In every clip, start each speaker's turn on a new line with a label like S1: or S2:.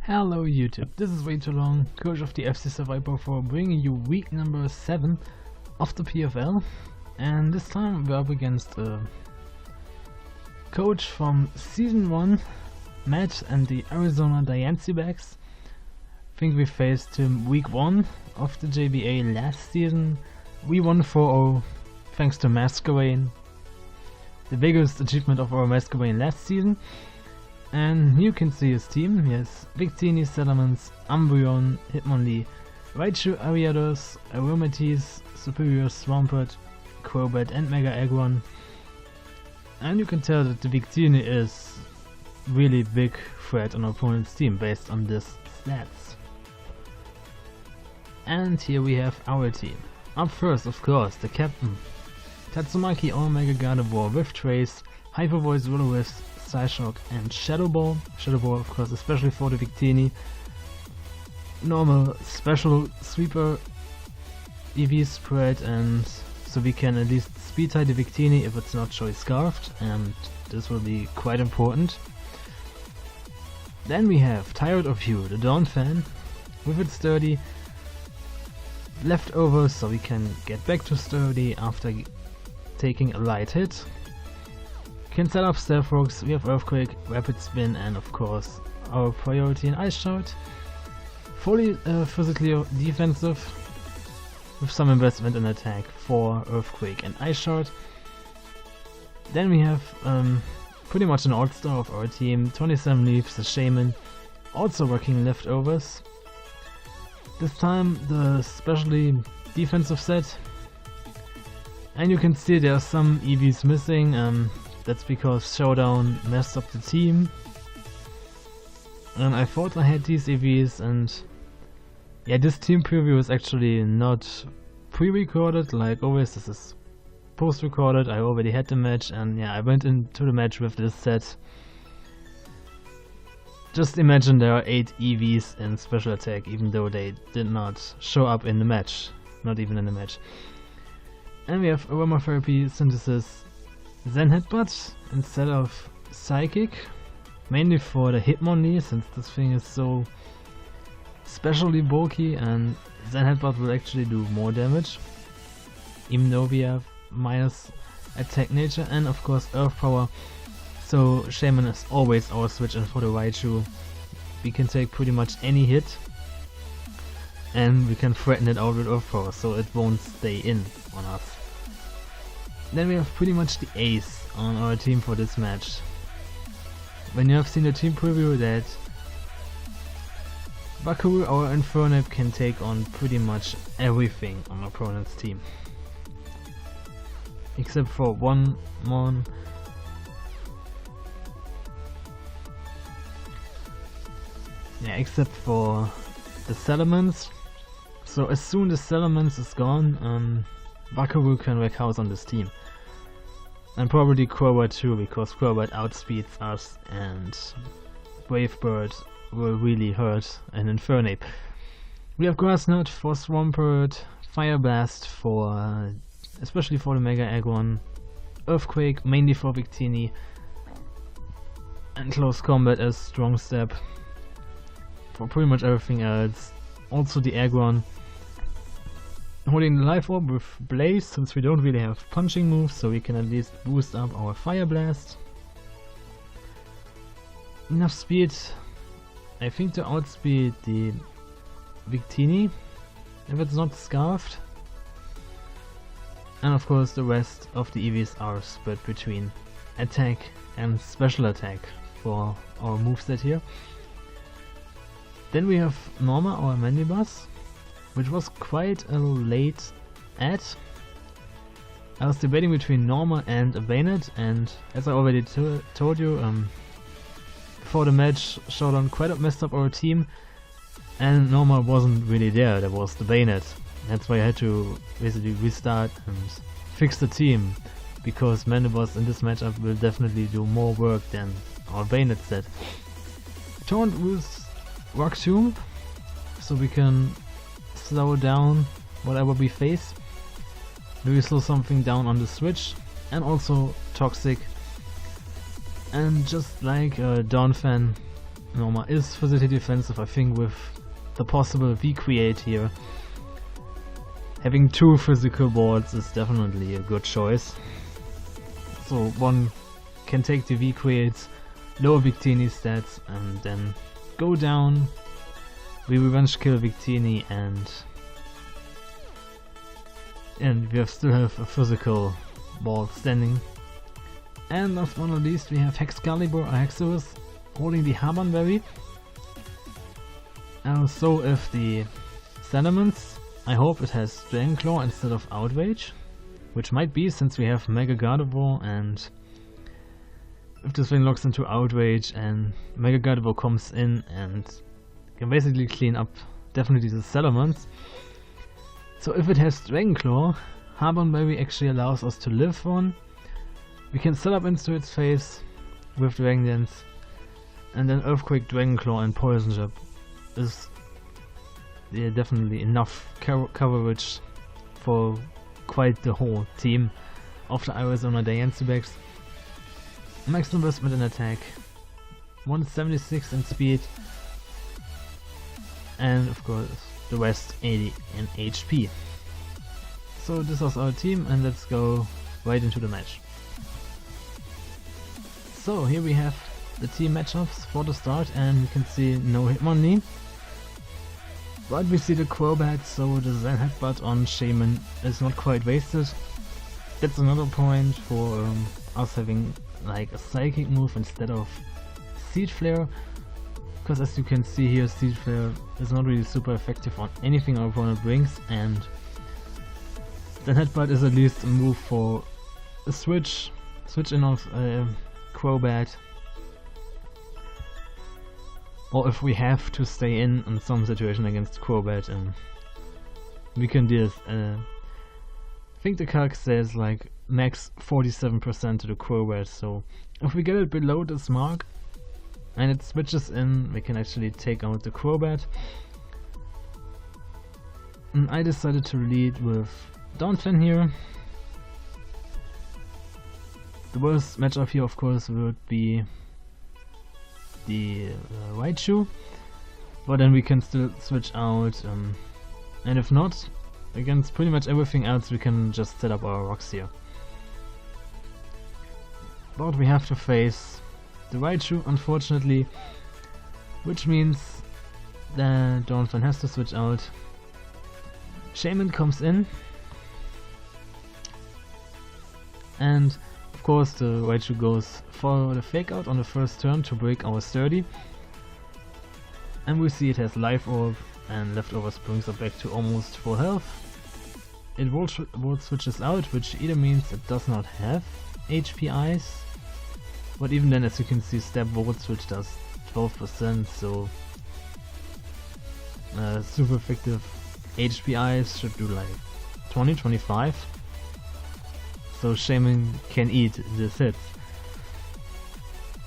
S1: Hello YouTube, this is Way Too Long, coach of the FC Survivor 4, bringing you week number 7 of the PFL, and this time we're up against a coach from Season 1, Matt and the Arizona Diamondbacks. I think we faced him week 1 of the JBA last season. We won 4-0 thanks to Masquerade, the biggest achievement of our Masquerade last season. And you can see his team. He has Victini, Salamence, Umbreon, Hitmonlee, Raichu, Ariados, Aromatisse, Superior, Swampert, Crobat and Mega Aggron. And you can tell that the Victini is really big threat on our opponent's team based on this stats. And here we have our team. Up first, of course, the captain. Tatsumaki, All-Mega Gardevoir with Trace, Hyper Voice, Will-O-Wisp, Psyshock and Shadow Ball. Shadow Ball, of course, especially for the Victini. Normal special sweeper EV spread, and so we can at least speed tie the Victini if it's not choice scarfed, and this will be quite important. Then we have Tired of You, the Donphan, with its sturdy leftovers, so we can get back to sturdy after taking a light hit. Can set up Stealth Rocks, we have Earthquake, Rapid Spin, and of course our priority in Ice Shout. Fully physically defensive, with some investment in attack for Earthquake and Ice Shout. Then we have pretty much an all-star of our team, 27 Leaves, the Shaman, also working leftovers. This time the specially defensive set. And you can see there are some EVs missing. That's because Showdown messed up the team, and I thought I had these EVs, and yeah, this team preview is actually not pre-recorded like always. This is post-recorded. I already had the match, and yeah, I went into the match with this set. Just imagine there are 8 EVs in special attack, even though they did not show up in the match, not even in the match. And we have Aromatherapy, Synthesis, Zen Headbutt instead of Psychic, mainly for the Hitmonlee, since this thing is so specially bulky, and Zen Headbutt will actually do more damage, even though we have minus attack nature, and of course Earth Power, so Shaman is always our switch in for the Raichu. We can take pretty much any hit, and we can threaten it out with Earth Power, so it won't stay in on us. Then we have pretty much the ace on our team for this match. When you have seen the team preview, that Bakuru, our Infernape, can take on pretty much everything on our opponent's team. Except for one Mon. Yeah, except for the Salamence. So as soon as Salamence is gone, Bakuru can wreak house on this team. And probably Crobat too, because Crobat outspeeds us, and Brave Bird will really hurt an Infernape. We have Grass Knot for Swampert, Fire Blast for especially for the Mega Aggron, Earthquake mainly for Victini, and Close Combat as Strong Step for pretty much everything else. Also the Aggron. Holding the Life Orb with Blaze, since we don't really have punching moves, so we can at least boost up our Fire Blast. Enough speed, I think, to outspeed the Victini, if it's not scarfed. And of course the rest of the EVs are spread between attack and special attack for our moveset here. Then we have Norma, our Mandibuzz, which was quite a late add. I was debating between Norma and a Bayonet, and as I already told you, before the match, Showdown quite messed up our team, and Norma wasn't really there. There was the Bayonet. That's why I had to basically restart and fix the team, because Mandibuzz in this matchup will definitely do more work than our Bayonet set. Taunt with Rock Tomb, so we can slow down whatever we face. Maybe slow something down on the switch, and also Toxic. And just like Donphan, Norma is physically defensive. I think with the possible V-Create here, having 2 physical boards is definitely a good choice. So one can take the V-Create, lower Victini stats, and then go down. We revenge kill Victini, and we still have a physical board standing. And last but not least, we have Hexcalibur or Hexorus holding the Haban Berry. So if the Salamence, I hope it has Dragonclaw instead of Outrage, which might be since we have Mega Gardevoir, and if this thing locks into Outrage and Mega Gardevoir comes in and can basically clean up definitely the Salamence. So if it has Dragonclaw, Haban Berry actually allows us to live one. We can set up into its face with Dragon Dance, and then Earthquake, Dragonclaw and Poison Jab is definitely enough coverage for quite the whole team of the Arizona Diancie. Max investment in attack, 176 in speed, and of course the rest 80 in HP. So this was our team, and let's go right into the match. So here we have the team matchups for the start, and you can see no Hitmonlee. But we see the Crobat, so the Zen Headbutt on Shaman is not quite wasted. That's another point for us having like a Psychic move instead of Seed Flare, because as you can see here, Seed Flare is not really super effective on anything our opponent brings, and Zen Headbutt is at least a move for a switch in of Crobat, or if we have to stay in some situation against Crobat, and we can do this. I think the calc says like max 47% to the Crobat, so if we get it below this mark and it switches in, we can actually take out the Crobat. And I decided to lead with Donphan here. The worst matchup here of course would be the Raichu, but then we can still switch out, and if not, against pretty much everything else we can just set up our rocks here. But we have to face the Raichu, unfortunately, which means that Donphan has to switch out. Shaman comes in, and of course the Raichu goes for the Fake Out on the first turn to break our Sturdy, and we see it has Life Orb, and Leftovers brings it back to almost full health. It Volt switches out, which either means it does not have HP Ice, but even then, as you can see, Step Volt Switch does 12%, so super effective HP Ice should do like 20-25. So Shaman can eat this hit.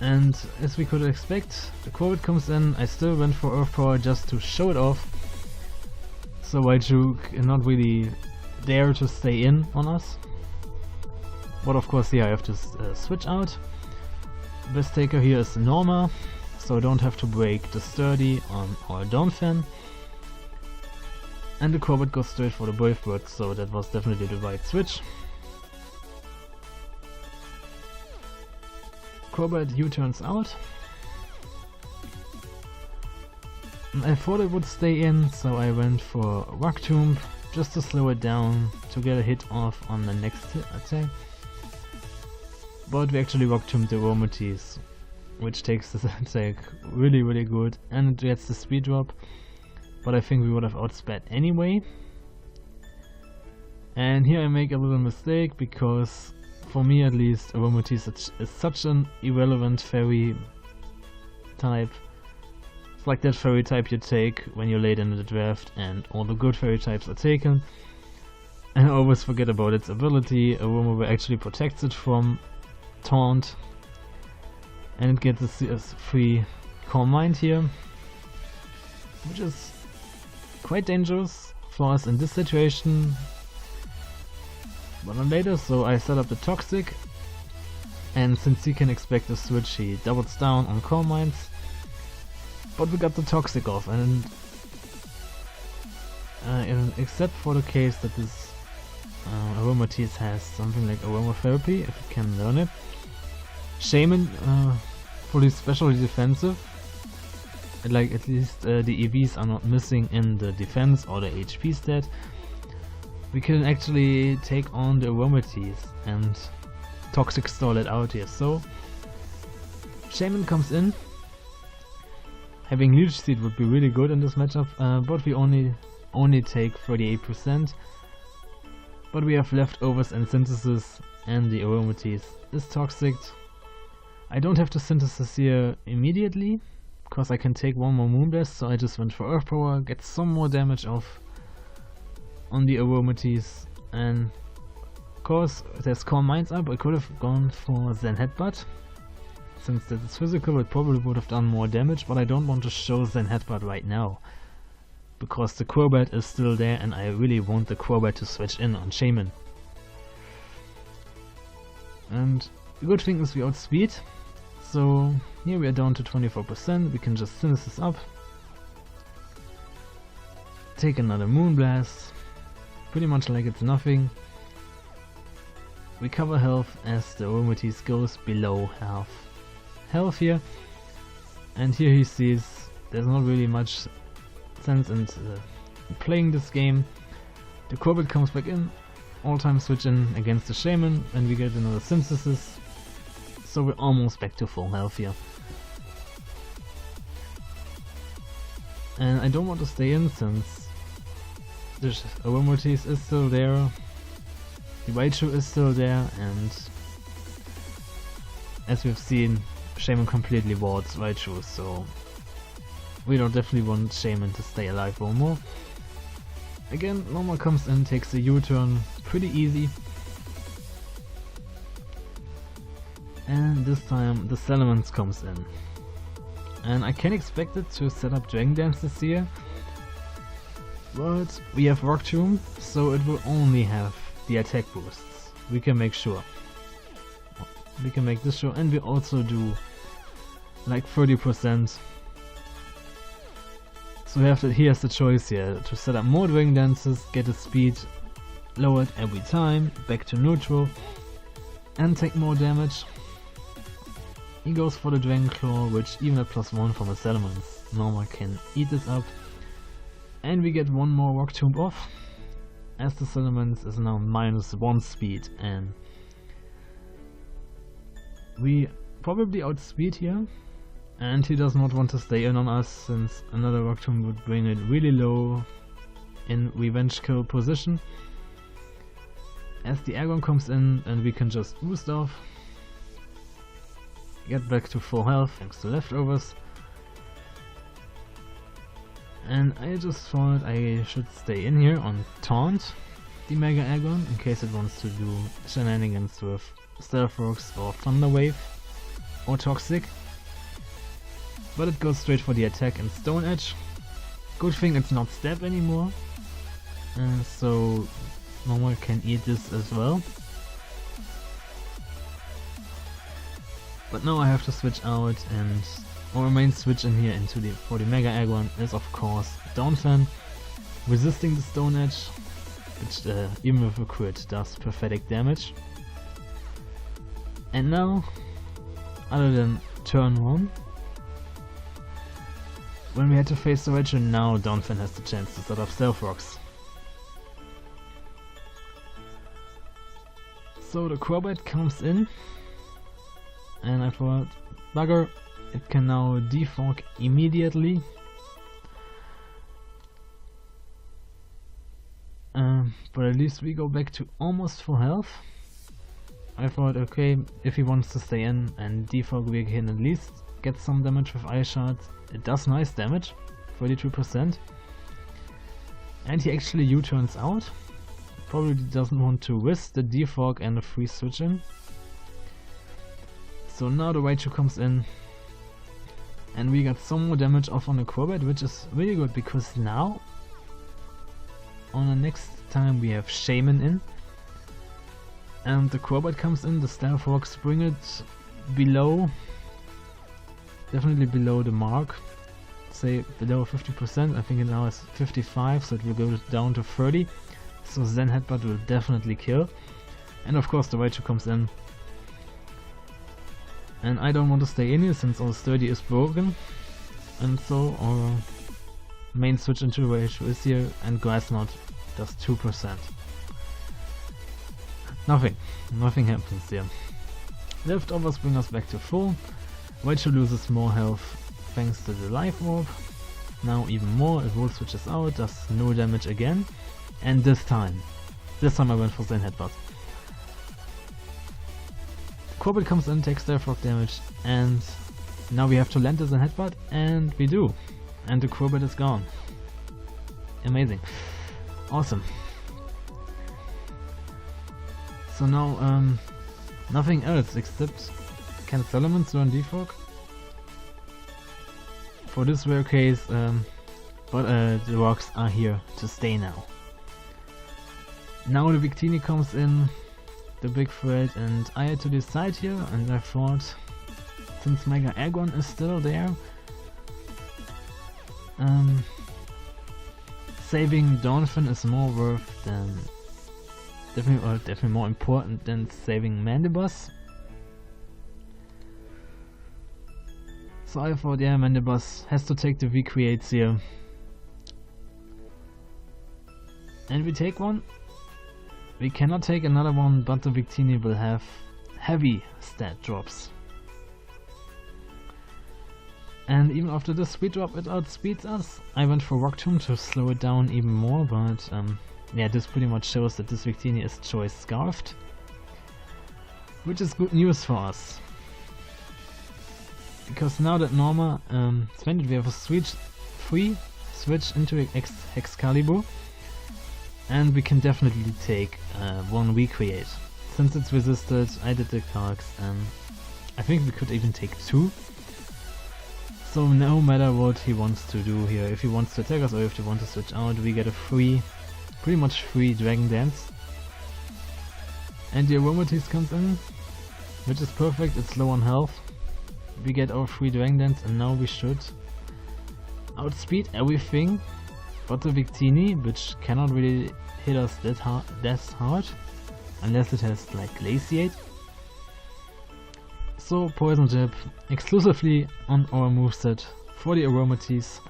S1: And as we could expect, the Crobat comes in. I still went for Earth Power just to show it off, so Raichu cannot really dare to stay in on us. But of course here I have to switch out. Best taker here is Norma, so I don't have to break the Sturdy on our Donphan. And the Crobat goes straight for the Brave Bird, so that was definitely the right switch. Crobat U-turns out. I thought it would stay in, so I went for Rock Tomb just to slow it down to get a hit off on the next attack. But we actually Rock Tomb the Aromatisse, which takes this attack really good, and it gets the speed drop, but I think we would have outsped anyway. And here I make a little mistake, because for me at least, Aromatisse is such an irrelevant fairy type. It's like that fairy type you take when you're late in the draft and all the good fairy types are taken. And I always forget about its ability. Aromatisse actually protects it from Taunt. And it gets a CS3 Calm Mind here, which is quite dangerous for us in this situation. But not later, so I set up the Toxic, and since he can expect a switch, he doubles down on Calm Minds. but we got the Toxic off, and except for the case that this Aromatisse has something like aromatherapy, if it can learn it. Shaman, fully specially defensive, like at least the EVs are not missing in the defense or the HP stat. We can actually take on the Aromatisse and Toxic stall it out here. So Shaman comes in. Having Leech Seed would be really good in this matchup, but we only take 38%. But we have leftovers and Synthesis, and the Aromatisse is Toxic. I don't have to Synthesis here immediately, because I can take one more Moonblast, so I just went for Earth Power, get some more damage off on the Aromatisse, and of course there's Calm Minds up. I could have gone for Zen Headbutt. Since that is physical, it probably would have done more damage, but I don't want to show Zen Headbutt right now, because the Crobat is still there and I really want the Crobat to switch in on Shaman. And the good thing is we outspeed, so here we are down to 24%, we can just Synthesis up, take another Moonblast, pretty much like it's nothing, recover health as the Aromatisse goes below half health here, and here he sees there's not really much sense in playing this game. The Crobat comes back in, all time switch in against the Shaman, and we get another Synthesis, so we're almost back to full health here. And I don't want to stay in since the Aromatisse is still there, the Raichu is still there, and as we've seen, Shaman completely wards Raichu, so we don't definitely want Shaman to stay alive one more. Again, Normal comes in, takes a U-turn, pretty easy. And this time the Salamence comes in. And I can expect it to set up Dragon Dance this year, but we have Rock Tomb, so it will only have the attack boosts. We can make sure. We can make this sure, and we also do like 30%. So we have to, here's the choice here, to set up more Dragon Dances, get the speed lowered every time, back to neutral, and take more damage. He goes for the Dragon Claw, which even at +1 from a Salamence, Normal can eat this up. And we get one more Rock Tomb off, as the Salamence is now -1 speed, and we probably outspeed here, and he does not want to stay in on us since another Rock Tomb would bring it really low in revenge kill position. As the Aggron comes in, and we can just boost off, get back to full health thanks to leftovers. And I just thought I should stay in here on Taunt the Mega Aggron in case it wants to do shenanigans with Stealth Rocks or Thunder Wave or Toxic. But it goes straight for the attack and Stone Edge. Good thing it's not Stab anymore, so Normal can eat this as well. But now I have to switch out, and our main switch in here for the Mega Aggron is of course Donphan, resisting the Stone Edge, which even with a crit does pathetic damage. And now, other than turn 1, when we had to face the Raichu, now Donphan has the chance to set up Stealth Rocks. So the Crobat comes in, and I thought, bugger, it can now defog immediately. But at least we go back to almost full health. I thought, okay, if he wants to stay in and defog, we can at least get some damage with Ice Shard. It does nice damage, 32%. And he actually U-turns out. Probably doesn't want to risk the defog and the free switch in. So now the Raichu comes in, and we got some more damage off on the Crobat, which is really good because now on the next time we have Shaman in, and the Crobat comes in, the Stealth Rocks bring it below, definitely below the mark, say below 50%. I think it now is 55, so it will go down to 30. So Zen Headbutt will definitely kill. And of course the Raichu comes in. And I don't want to stay in here since our sturdy is broken. And so our main switch into Raichu is here, and Grass Knot does 2%. Nothing happens here. Leftovers bring us back to full. Raichu loses more health thanks to the Life Orb. Now even more, it Volt switches out, does no damage again. And this time I went for Zen Headbutt. Corbett comes in, takes Stealth Rock damage, and now we have to land the Zen Headbutt, and we do. And the Corbett is gone. Amazing. Awesome. So now, nothing else except can Salamence learn Defog? For this rare case, but the rocks are here to stay now. Now the Victini comes in, the big threat, and I had to decide here, and I thought, since Mega Aggron is still there, saving Donphan is more worth than definitely more important than saving Mandibuzz. So I thought, yeah, Mandibuzz has to take the V-Creates here. And we take one. We cannot take another one, but the Victini will have heavy stat drops. And even after the speed drop, it outspeeds us. I went for Rock Tomb to slow it down even more, but yeah, this pretty much shows that this Victini is Choice Scarfed, which is good news for us. Because now that Norma spent, we have a free switch into Excalibur, and we can definitely take one V-Create. Since it's resisted, I did the calcs, and I think we could even take two. So no matter what he wants to do here, if he wants to attack us or if he wants to switch out, we get a pretty much free Dragon Dance. And the Aromatisse comes in, which is perfect, it's low on health. We get our free Dragon Dance, and now we should outspeed everything but the Victini, which cannot really hit us that hard unless it has like Glaciate. So Poison Jab exclusively on our moveset for the Aromatisse.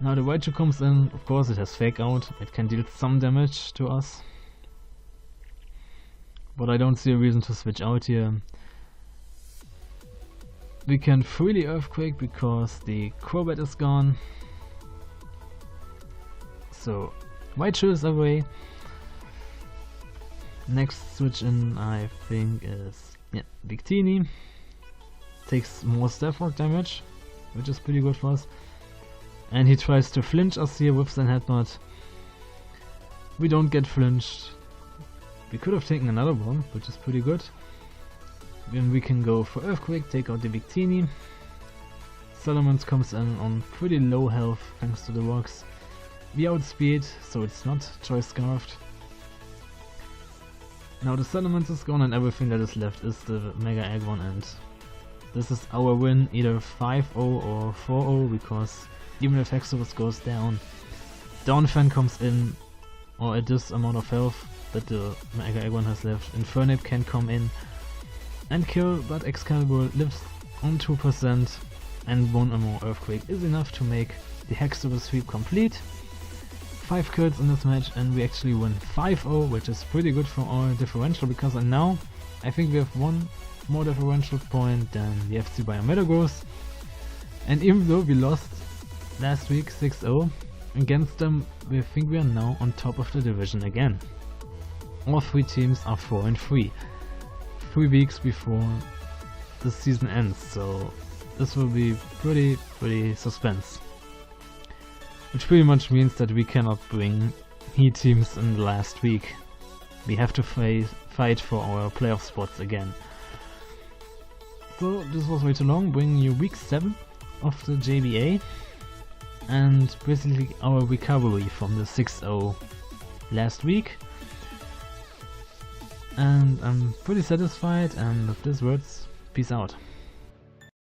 S1: Now the Raichu comes in, of course it has Fake Out, it can deal some damage to us. But I don't see a reason to switch out here. We can freely Earthquake because the Crobat is gone. So Raichu is away. Next switch in I think is Victini. Takes more Stealth Rock damage, which is pretty good for us. And he tries to flinch us here with Zen Headbutt. We don't get flinched. We could have taken another one, which is pretty good. Then we can go for Earthquake, take out the Victini. Salamence comes in on pretty low health thanks to the rocks. We outspeed, so it's not Choice Scarfed. Now the Salamence is gone and everything that is left is the Mega Aggron, and this is our win, either 5-0 or 4-0, because even if Hexorus goes down, Donphan comes in, or at this amount of health that the Mega Aggron has left, Infernape can come in and kill, but Excalibur lives on 2%, and one or more Earthquake is enough to make the Hexorus sweep complete. 5 kills in this match, and we actually win 5-0, which is pretty good for our differential, because now I think we have one more differential point than the FC Bayern Metagross. And even though we lost last week 6-0 against them, we think we are now on top of the division again. All 3 teams are 4-3, 3 weeks before the season ends, so this will be pretty suspense. Which pretty much means that we cannot bring Heat teams in the last week. We have to fight for our playoff spots again. So this was way too long, bringing you week 7 of the JBA, and basically our recovery from the 6-0 last week. And I'm pretty satisfied, and with these words, peace out.